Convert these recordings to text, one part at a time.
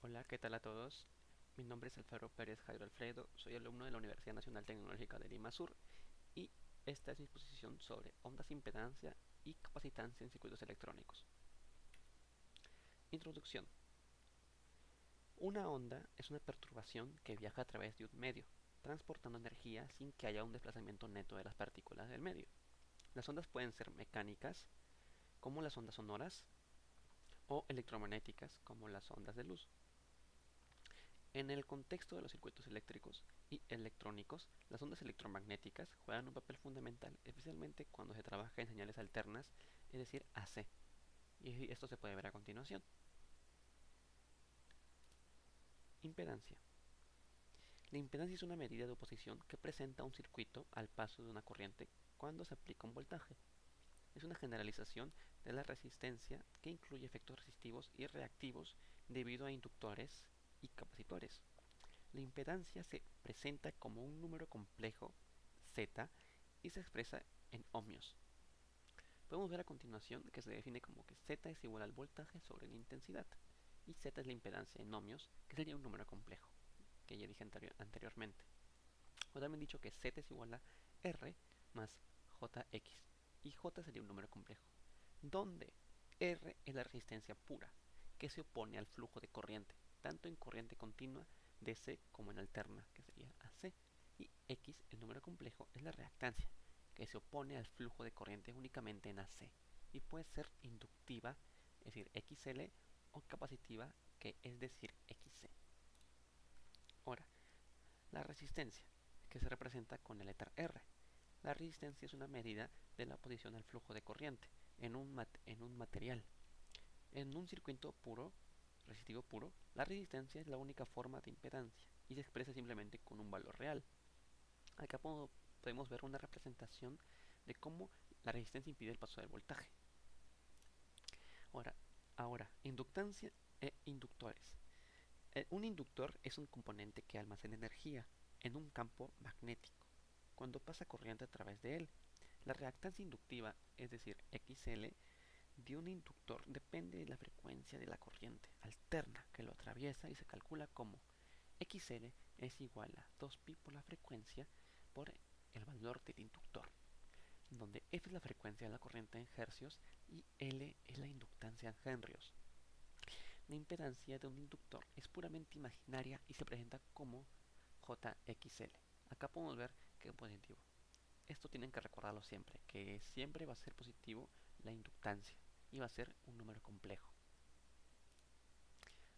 Hola, ¿qué tal a todos? Mi nombre es Alfredo Pérez Jairo Alfredo, soy alumno de la Universidad Nacional Tecnológica de Lima Sur y esta es mi exposición sobre ondas de impedancia y capacitancia en circuitos electrónicos. Introducción. Una onda es una perturbación que viaja a través de un medio, transportando energía sin que haya un desplazamiento neto de las partículas del medio. Las ondas pueden ser mecánicas, como las ondas sonoras, o electromagnéticas, como las ondas de luz. En el contexto de los circuitos eléctricos y electrónicos, las ondas electromagnéticas juegan un papel fundamental, especialmente cuando se trabaja en señales alternas, es decir, AC. Y esto se puede ver a continuación. Impedancia. La impedancia es una medida de oposición que presenta un circuito al paso de una corriente cuando se aplica un voltaje. Es una generalización de la resistencia que incluye efectos resistivos y reactivos debido a inductores y capacitores. La impedancia se presenta como un número complejo Z y se expresa en ohmios. Podemos ver a continuación que se define como que Z es igual al voltaje sobre la intensidad y Z es la impedancia en ohmios, que sería un número complejo, que ya dije anteriormente. O también he dicho que Z es igual a R más JX y J sería un número complejo, donde R es la resistencia pura, que se opone al flujo de corriente, tanto en corriente continua DC como en alterna, que sería AC, y X, el número complejo, es la reactancia, que se opone al flujo de corriente únicamente en AC, y puede ser inductiva, es decir, XL, o capacitiva, que es decir, XC. Ahora, la resistencia, que se representa con la letra R. La resistencia es una medida de la oposición al flujo de corriente en un material. En un circuito puro, resistivo puro, la resistencia es la única forma de impedancia y se expresa simplemente con un valor real. Acá podemos ver una representación de cómo la resistencia impide el paso del voltaje. Ahora, inductancia e inductores. Un inductor es un componente que almacena energía en un campo magnético cuando pasa corriente a través de él. La reactancia inductiva, es decir, XL, de un inductor depende de la frecuencia de la corriente alterna que lo atraviesa y se calcula como XL es igual a 2pi por la frecuencia por el valor del inductor, donde F es la frecuencia de la corriente en hercios y L es la inductancia en henrios. La impedancia de un inductor es puramente imaginaria y se presenta como JXL. Acá podemos ver que es positivo. Esto tienen que recordarlo siempre, que siempre va a ser positivo la inductancia y va a ser un número complejo.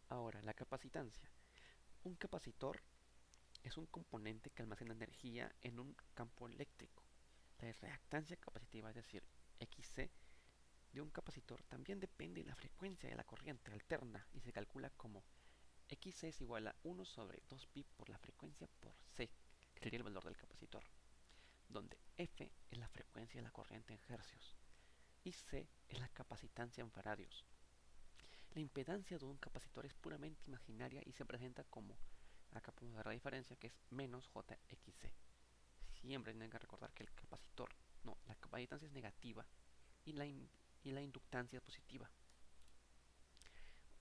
Ahora, la capacitancia. Un capacitor es un componente que almacena energía en un campo eléctrico. La reactancia capacitiva, es decir, XC, de un capacitor también depende de la frecuencia de la corriente alterna y se calcula como XC es igual a 1 sobre 2pi por la frecuencia por C, que sería el valor del capacitor, donde F es la frecuencia de la corriente en hercios y C es la capacitancia en faradios. La impedancia de un capacitor es puramente imaginaria y se presenta como, acá podemos ver la diferencia, que es menos JXC. Siempre tienen que recordar que el capacitor, no, la capacitancia es negativa y la inductancia es positiva.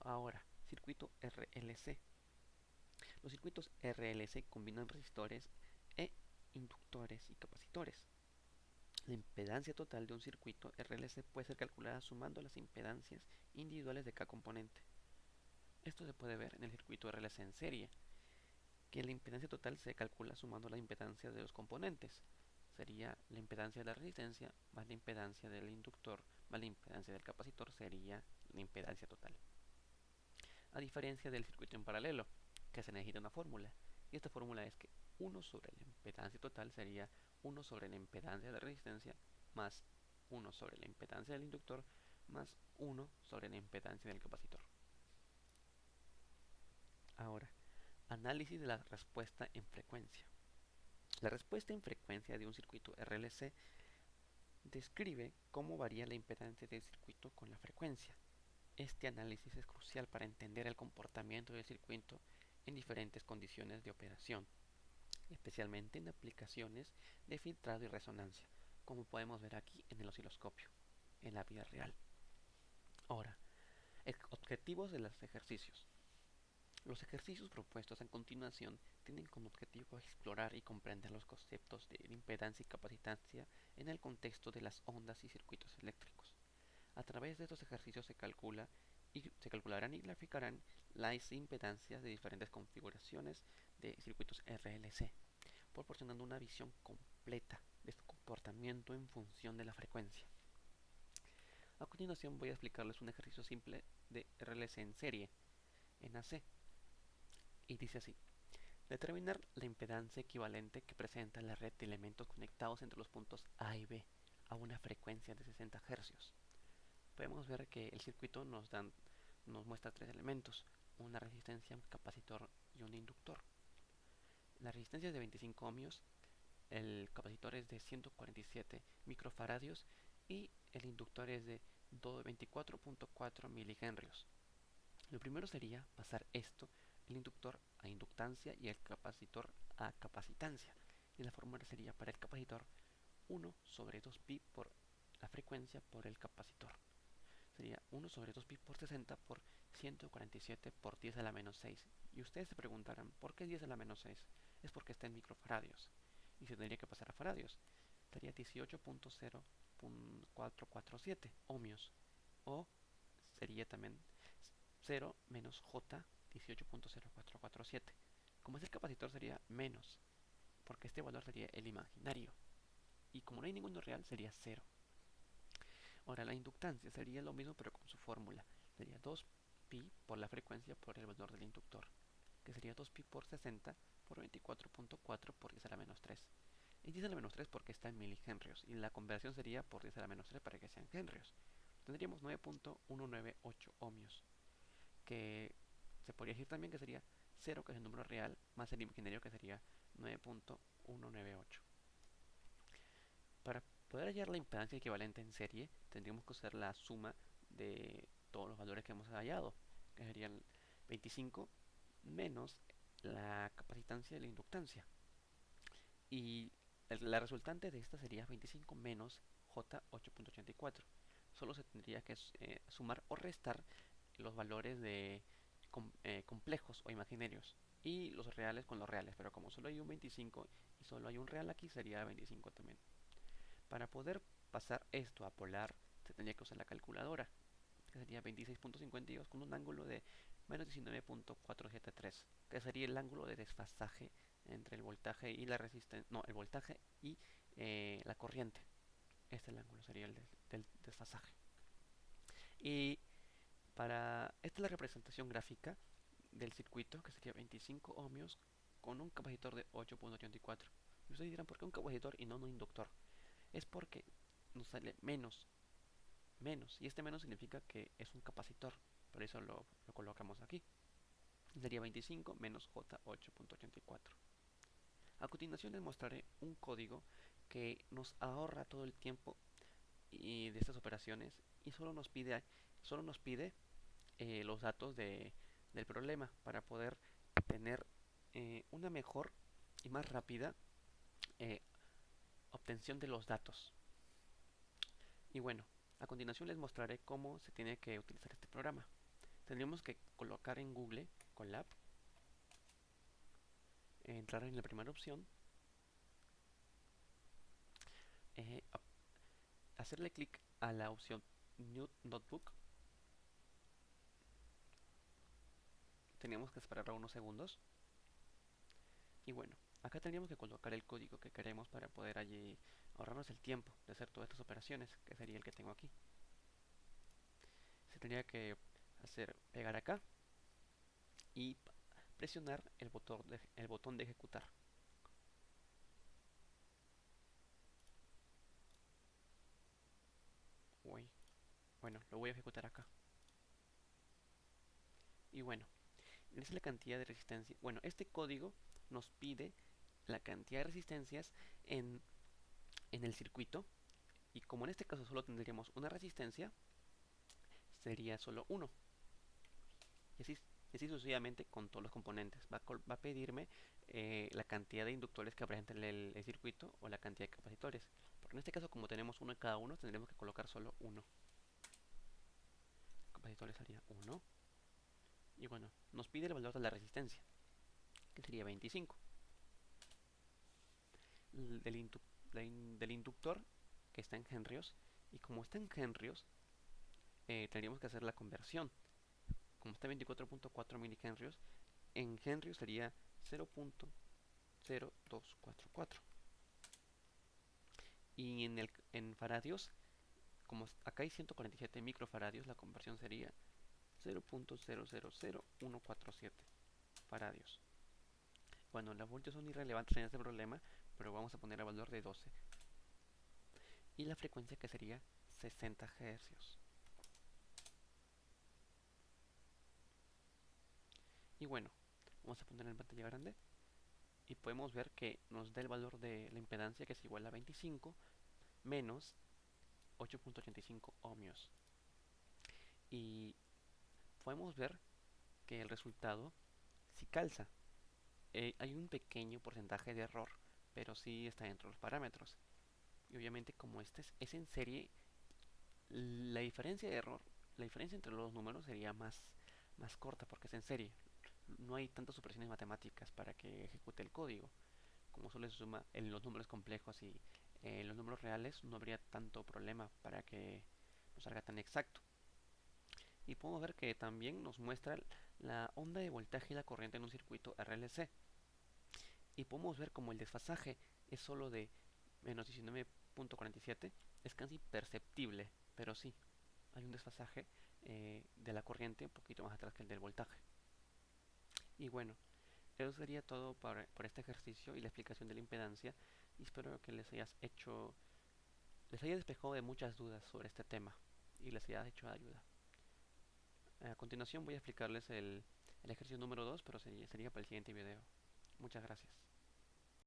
Ahora, circuito RLC. Los circuitos RLC combinan resistores e inductores y capacitores. La impedancia total de un circuito RLC puede ser calculada sumando las impedancias individuales de cada componente. Esto se puede ver en el circuito RLC en serie, que la impedancia total se calcula sumando la impedancia de los componentes. Sería la impedancia de la resistencia más la impedancia del inductor más la impedancia del capacitor, sería la impedancia total. A diferencia del circuito en paralelo, que se necesita una fórmula, y esta fórmula es que 1 sobre la impedancia total sería 1 sobre la impedancia de la resistencia más 1 sobre la impedancia del inductor más 1 sobre la impedancia del capacitor. Ahora, análisis de la respuesta en frecuencia. La respuesta en frecuencia de un circuito RLC describe cómo varía la impedancia del circuito con la frecuencia. Este análisis es crucial para entender el comportamiento del circuito en diferentes condiciones de operación, especialmente en aplicaciones de filtrado y resonancia, como podemos ver aquí en el osciloscopio, en la vida real. Ahora, objetivos de los ejercicios. Los ejercicios propuestos a continuación tienen como objetivo explorar y comprender los conceptos de impedancia y capacitancia en el contexto de las ondas y circuitos eléctricos. A través de estos ejercicios se calcularán y graficarán las impedancias de diferentes configuraciones de circuitos RLC, proporcionando una visión completa de su comportamiento en función de la frecuencia. A continuación voy a explicarles un ejercicio simple de RLC en serie, en AC, y dice así. Determinar la impedancia equivalente que presenta la red de elementos conectados entre los puntos A y B a una frecuencia de 60 Hz. Podemos ver que el circuito nos muestra tres elementos, una resistencia, un capacitor y un inductor. La resistencia es de 25 ohmios, el capacitor es de 147 microfaradios y el inductor es de 24.4 milihenrios. Lo primero sería pasar el inductor a inductancia y el capacitor a capacitancia. Y la fórmula sería para el capacitor 1 sobre 2pi por la frecuencia por el capacitor. Sería 1 sobre 2pi por 60 por 147 por 10 a la menos 6. Y ustedes se preguntarán, ¿por qué 10 a la menos 6? Es porque está en microfaradios. Y se tendría que pasar a faradios. Sería 18.0447 ohmios. O sería también 0 menos J 18.0447. Como es el capacitor sería menos, porque este valor sería el imaginario. Y como no hay ninguno real, sería 0. Ahora la inductancia sería lo mismo pero con su fórmula. Sería 2pi por la frecuencia por el valor del inductor, que sería 2pi por 60 por 24.4 por 10 a la menos 3. Y 10 a la menos 3 porque está en milihenrios, y la conversión sería por 10 a la menos 3 para que sean henrios. Tendríamos 9.198 ohmios, que se podría decir también que sería 0, que es el número real, más el imaginario, que sería 9.198. Para poder hallar la impedancia equivalente en serie, tendríamos que usar la suma de todos los valores que hemos hallado, que serían 25 menos la capacitancia y la inductancia. Y la resultante de esta sería 25 menos J 8.84. Solo se tendría que sumar o restar los valores de complejos o imaginarios y los reales con los reales, pero como solo hay un 25 y solo hay un real aquí, sería 25 también. Para poder pasar esto a polar, se tendría que usar la calculadora, que sería 26.52 con un ángulo de menos 19.473, que sería el ángulo de desfasaje entre el voltaje y la resistencia, no, el voltaje y la corriente. Este es el ángulo, sería el del desfasaje. Y esta es la representación gráfica del circuito, que sería 25 ohmios con un capacitor de 8.84. Y ustedes dirán, ¿por qué un capacitor y no un inductor? Es porque nos sale menos, y este menos significa que es un capacitor, por eso lo colocamos aquí. Sería 25 menos J 8.84. A continuación les mostraré un código que nos ahorra todo el tiempo de estas operaciones y solo nos pide los datos del problema para poder tener una mejor y más rápida eh, obtención de los datos. Y bueno, a continuación les mostraré cómo se tiene que utilizar este programa. Tendríamos que colocar en Google Colab, entrar en la primera opción, eh, hacerle clic a la opción New Notebook. Tenemos que esperar unos segundos. Y bueno, acá tendríamos que colocar el código que queremos para poder allí ahorrarnos el tiempo de hacer todas estas operaciones, que sería el que tengo aquí. Se tendría que pegar acá y presionar el botón de ejecutar. Uy, bueno, lo voy a ejecutar acá. Y bueno, esa es la cantidad de resistencia. Bueno, este código nos pide la cantidad de resistencias en el circuito. Y como en este caso solo tendríamos una resistencia, sería solo uno. Y así sucesivamente con todos los componentes. Va a pedirme la cantidad de inductores que presenta el circuito o la cantidad de capacitores. Porque en este caso, como tenemos uno en cada uno, tendremos que colocar solo uno. Capacitores sería uno. Y bueno, nos pide el valor de la resistencia, que sería 25. Del inductor, que está en henrios, y como está en henrios, tendríamos que hacer la conversión. Como está en 24.4 milihenrios, en henrios sería 0.0244. Y en faradios, como acá hay 147 microfaradios, la conversión sería 0.000147 faradios. Bueno, los voltios son irrelevantes en este problema, pero vamos a poner el valor de 12. Y la frecuencia, que sería 60 Hz. Y bueno, vamos a poner en pantalla grande y podemos ver que nos da el valor de la impedancia, que es igual a 25 menos 8.85 ohmios. Y podemos ver que el resultado sí calza. Hay un pequeño porcentaje de error, pero sí está dentro de los parámetros. Y obviamente, como este es en serie, la diferencia de error, la diferencia entre los números sería más corta porque es en serie. No hay tantas operaciones matemáticas para que ejecute el código. Como solo se suma en los números complejos y en los números reales, no habría tanto problema para que nos salga tan exacto. Y podemos ver que también nos muestra la onda de voltaje y la corriente en un circuito RLC. Y podemos ver como el desfasaje es solo de menos 19.47, es casi perceptible, pero sí, hay un desfasaje de la corriente un poquito más atrás que el del voltaje. Y bueno, eso sería todo por este ejercicio y la explicación de la impedancia. Y espero que les haya despejado de muchas dudas sobre este tema y les haya hecho de ayuda. A continuación voy a explicarles el ejercicio número 2, pero sería para el siguiente video. Muchas gracias.